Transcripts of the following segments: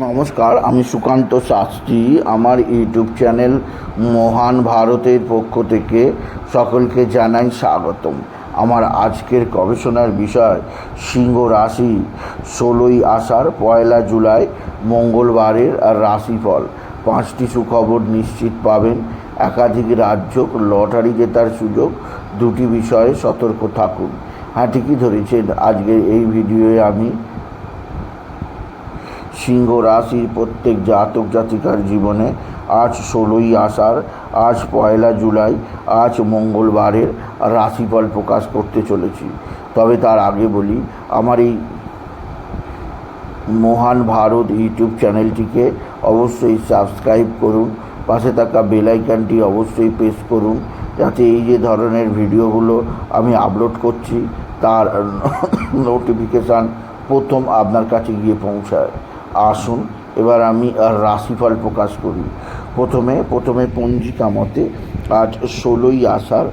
নমস্কার, আমি সুকান্ত শাস্ত্রী। আমার ইউটিউব চ্যানেল মহান ভারতের পক্ষ থেকে সকলকে জানাই স্বাগতম। আমার আজকের গবেষণার বিষয় সিংহ রাশি 16ই আষাঢ় 1 জুলাই মঙ্গলবারের রাশিফল। 5টি সুখবর নিশ্চিত পাবেন, একাধিক রাজ্য লটারি জেতার সুযোগ, 2টি বিষয়ে সতর্ক থাকুন। হ্যাঁ, ঠিকই ধরেছেন। আজকের এই ভিডিওয়ে আমি সিংহ রাশির প্রত্যেক জাতক জাতিকার জীবনে আজ 16ই আষাঢ়, আজ 1 জুলাই, আজ মঙ্গলবারের রাশিফল প্রকাশ করতে চলেছি। তবে তার আগে বলি, আমার এই মহান ভারত ইউটিউব চ্যানেলটিকে অবশ্যই সাবস্ক্রাইব করুন, পাশে থাকা বেল আইকনটি অবশ্যই প্রেস করুন, যাতে এই যে ধরনের ভিডিওগুলো আমি আপলোড করছি তার নোটিফিকেশান প্রথম আপনার কাছে গিয়ে পৌঁছায়। আসুন এবার আমি রাশিফল প্রকাশ করি। প্রথমে পঞ্জিকা মতে আজ 16ই আষাঢ়,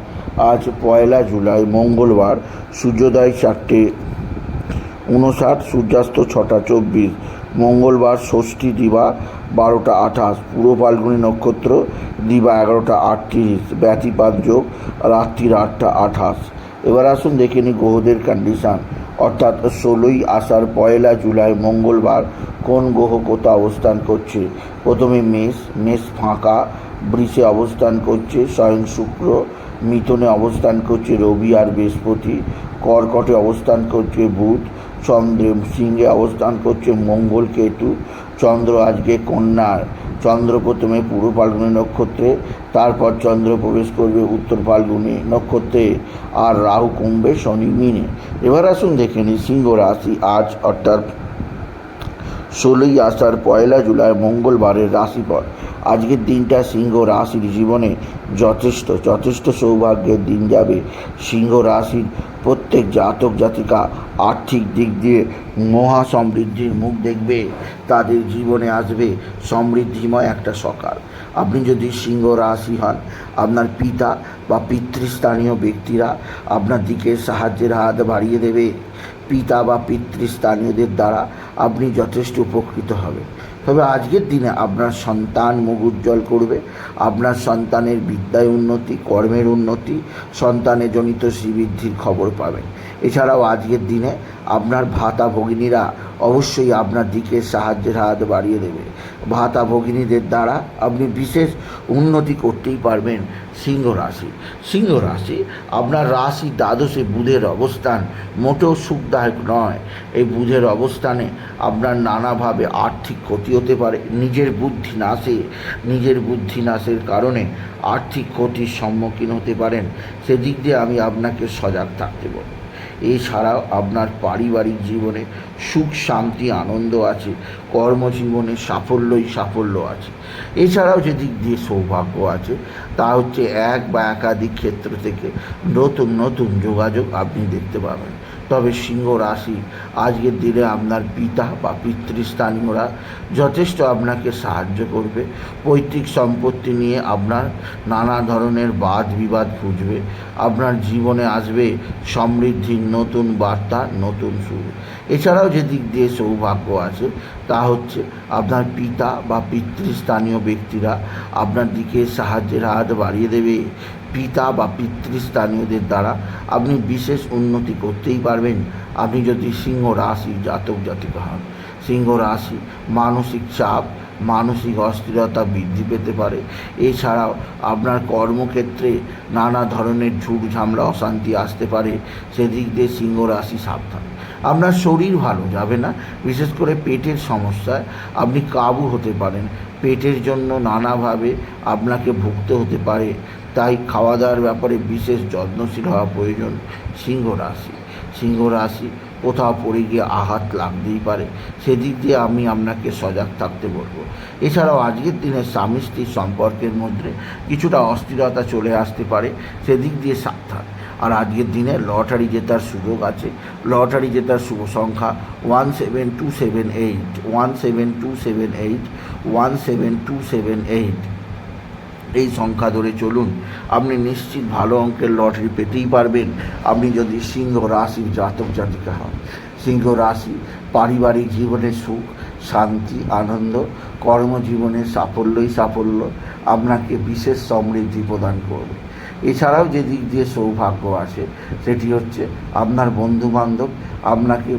আজ 1 জুলাই মঙ্গলবার, সূর্যোদয় 4:59, সূর্যাস্ত 6:24। মঙ্গলবার ষষ্ঠী, দিবা 12:28, পূর্ব ফাল্গুনী নক্ষত্র, দিবা 11:38, ব্যতিপাত যোগ রাত্রির 8:28। এবার আসুন দেখে নিই গ্রহদের কন্ডিশান, অর্থাৎ 16ই আষাঢ় 1 জুলাই মঙ্গলবার কোন গ্রহ কোথা অবস্থান করছে। প্রথমে মেষ ফাঁকা, বৃষে অবস্থান করছে স্বয়ং শুক্র, মিথুনে অবস্থান করছে রবি আর বৃহস্পতি, কর্কটে অবস্থান করছে বুধ, সিংহে অবস্থান করছে মঙ্গল কেতু, চন্দ্র আজকে কন্যার। চন্দ্র প্রথমে পূর্ব ফাল্গুনী নক্ষত্রে, তারপর চন্দ্র প্রবেশ করবে উত্তর ফাল্গুনী নক্ষত্রে, আর রাহু কুম্ভে, শনি মীনে। এবার আসুন দেখে নিই সিংহ রাশি আজ, অর্থাৎ 16ই আষাঢ় 1 জুলাই মঙ্গলবারের রাশিফল। আজকের দিনটা সিংহ রাশির জীবনে যথেষ্ট সৌভাগ্যের দিন যাবে। সিংহ রাশির প্রত্যেক জাতক জাতিকা আর্থিক দিক দিয়ে মহা সমৃদ্ধির মুখ দেখবে। তাদের জীবনে আসবে সমৃদ্ধিময় একটা সকাল। আপনি যদি সিংহ রাশি হন, আপনার পিতা বা পিতৃস্থানীয় ব্যক্তিরা আপনার দিকে সাহায্যের হাত বাড়িয়ে দেবে। পিতা বা পিতৃস্থানীয়দের দ্বারা আপনি যথেষ্ট উপকৃত হবেন। তবে আজকের দিনে আপনার সন্তান মুখ উজ্জ্বল করবে। আপনার সন্তানের বিদ্যায় উন্নতি, কর্মের উন্নতি, সন্তানের জনিত শ্রীবৃদ্ধির খবর পাবেন। এছাড়াও আজকের দিনে আপনার ভাতা ভগিনীরা অবশ্যই আপনার দিকে সাহায্যের হাত বাড়িয়ে দেবে। ভাতা ভগিনীদের দ্বারা আপনি বিশেষ উন্নতি করতেই পারবেন। সিংহ রাশি আপনার রাশি দ্বাদশে বুধের অবস্থান মোটেও সুখদায়ক নয়। এই বুধের অবস্থানে আপনার নানাভাবে আর্থিক ক্ষতি হতে পারে। নিজের বুদ্ধি নাশের কারণে আর্থিক ক্ষতির সম্মুখীন হতে পারেন। সেদিক দিয়ে আমি আপনাকে সজাগ থাকতে বলব। এছাড়াও আপনার পারিবারিক জীবনে সুখ, শান্তি, আনন্দ আছে। কর্মজীবনে সাফল্য আছে। এছাড়াও যে দিক দিয়ে সৌভাগ্য আছে তা হচ্ছে এক বা একাধিক ক্ষেত্র থেকে নতুন যোগাযোগ আপনি দেখতে পাবেন। তবে সিংহ রাশি আজকের দিনে আপনার পিতা বা পিতৃস্থানীয়রা যথেষ্ট আপনাকে সাহায্য করবে। পৈতৃক সম্পত্তি নিয়ে আপনার নানা ধরনের বাদ বিবাদ ঘুচবে। আপনার জীবনে আসবে সমৃদ্ধির নতুন বার্তা, নতুন শুরু। এছাড়াও যে দিক দিয়ে সৌভাগ্য আছে তা হচ্ছে আপনার পিতা বা পিতৃস্থানীয় ব্যক্তিরা আপনার দিকে সাহায্যের হাত বাড়িয়ে দেবে। পিতা বা পিতৃস্থানীয়দের দ্বারা আপনি বিশেষ উন্নতি করতেই পারবেন। আপনি যদি সিংহ রাশি জাতক জাতিকা হন, সিংহ রাশি মানসিক চাপ, মানসিক অস্থিরতা বৃদ্ধি পেতে পারে। এছাড়াও আপনার কর্মক্ষেত্রে নানা ধরনের ঝুট ঝামেলা, অশান্তি আসতে পারে। সেদিক দিয়ে সিংহ রাশি সাবধান। আপনার শরীর ভালো যাবে না, বিশেষ করে পেটের সমস্যায় আপনি কাবু হতে পারেন। পেটের জন্য নানাভাবে আপনাকে ভুগতে হতে পারে, তাই খাওয়া দাওয়ার ব্যাপারে বিশেষ যত্নশীল হওয়া প্রয়োজন। সিংহ রাশি কোথাও পড়ে গিয়ে আঘাত লাগতেই পারে, সেদিক দিয়ে আমি আপনাকে সজাগ থাকতে বলবো। এছাড়াও আজকের দিনে স্বামী স্ত্রীর সম্পর্কের মধ্যে কিছুটা অস্থিরতা চলে আসতে পারে, সেদিক দিয়ে সাবধান। আর আজকের দিনে লটারি জেতার সুযোগ আছে। লটারি জেতার শুভ সংখ্যা 17278। এই সংখ্যা ধরে চলুন, আপনি নিশ্চিত ভালো অঙ্কের লটারি পেতেই পারবেন। আপনি যদি সিংহ রাশির জাতক জাতিকা হন। সিংহ রাশি পারিবারিক জীবনের সুখ, শান্তি, আনন্দ, কর্মজীবনের সাফল্যই সাফল্য আপনাকে বিশেষ সমৃদ্ধি প্রদান করবে। এছাড়াও যে দিক দিয়ে সৌভাগ্য আসে সেটি হচ্ছে আপনার বন্ধুবান্ধব আপনাকে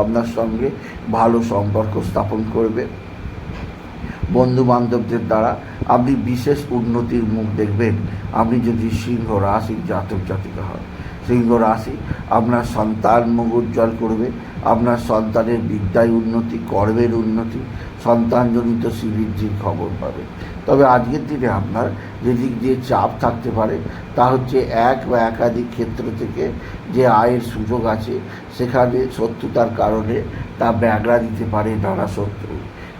আপনার সঙ্গে ভালো সম্পর্ক স্থাপন করবে। বন্ধুবান্ধবদের দ্বারা আপনি বিশেষ উন্নতির মুখ দেখবেন। আপনি যদি সিংহ রাশির জাতক জাতিকা হন, সিংহ রাশি আপনার সন্তান মুখ উজ্জ্বল করবে। আপনার সন্তানের বিদ্যায় উন্নতি, কর্মের উন্নতি, সন্তানজনিত শ্রীবৃদ্ধির খবর পাবে। তবে আজকের দিনে আপনার যেদিক দিয়ে চাপ থাকতে পারে তা হচ্ছে এক বা একাধিক ক্ষেত্র থেকে যে আয়ের সুযোগ আছে সেখানে শত্রুতার কারণে তা ব্যাগড়া দিতে পারে নানা শত্রু,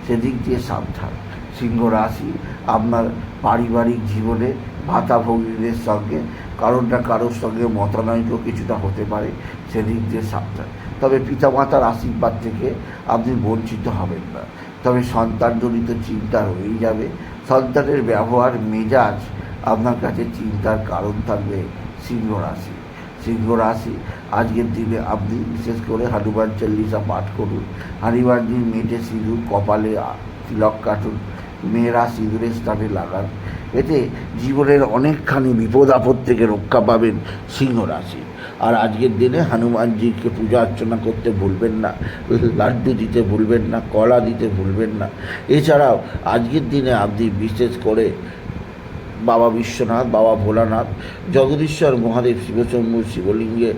সেদিক দিয়ে সাবধান। সিংহ রাশি আপনার পারিবারিক জীবনে ভাতাভগিনীদের সঙ্গে কারোর না কারোর সঙ্গে মতানৈক্য কিছুটা হতে পারে, সেদিক দিয়ে সাবধান। তবে পিতামাতার আশীর্বাদ থেকে আপনি বঞ্চিত হবেন না। তবে সন্তানজনিত চিন্তা রয়েই যাবে। সন্তানের ব্যবহার, মেজাজ আপনার কাছে চিন্তার কারণ থাকবে সিংহ রাশি। সিংহ রাশি আজকের দিনে আপনি বিশেষ করে হনুমান চল্লিশা পাঠ করুন, হনুমানজির মেটে সিঁদুর কপালে তিলক কাটুন, মেয়েরা সিঁদুরের স্থানে লাগান। এতে জীবনের অনেকখানি বিপদ আপদ থেকে রক্ষা পাবেন সিংহ রাশি। আর আজকের দিনে হনুমানজিকে পূজা অর্চনা করতে ভুলবেন না, লাড্ডু দিতে ভুলবেন না, কলা দিতে ভুলবেন না। এছাড়াও আজকের দিনে আপনি বিশেষ করে বাবা বিশ্বনাথ, বাবা ভোলানাথ, জগদীশ্বর মহাদেব, শিবশম্ভু শিবলিঙ্গে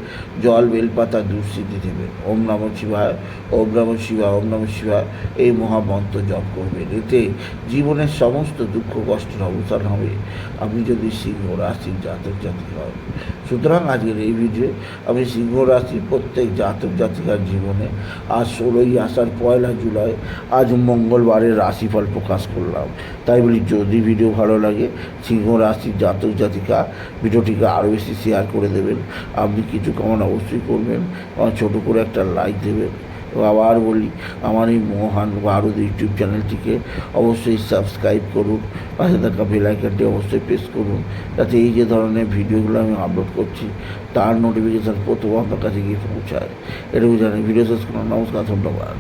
জল বেলপাতা দুঃসিদ্ধি দেবেন। ওম নমঃ শিবায়, ওম নমঃ শিবায়, ওম নমঃ শিবায় এই মহামন্ত্র জপ করবেন। এতে জীবনের সমস্ত দুঃখ কষ্টের অবসান হবে আপনি যদি সিংহ রাশির জাতক জাতিকা হন। সুতরাং আজকের এই ভিডিও আমি সিংহ রাশির প্রত্যেক জাতক জাতিকার জীবনে আজ 16ই আষাঢ় 1 জুলাই আজ মঙ্গলবারের রাশিফল প্রকাশ করলাম। তাই বলি যদি ভিডিও ভালো লাগে সিংহ রাশির জাতক জাতিকা ভিডিওটিকে আরও বেশি শেয়ার করে দেবেন। আপনি কিছু কমেন্ট অবশ্যই করবেন, ছোটো করে একটা লাইক দেবেন। আবার বলি আমার এই মহান ভারত ইউটিউব চ্যানেলটিকে অবশ্যই সাবস্ক্রাইব করুন, পাশে থাকা বেল আইকনটি অবশ্যই প্রেস করুন, যাতে এই যে ধরনের ভিডিওগুলো আমি আপলোড করছি তার নোটিফিকেশান প্রথম আপনার কাছে গিয়ে পৌঁছায়। এটুকু জানি। ভিডিও শেষ করুন। নমস্কার, ধন্যবাদ।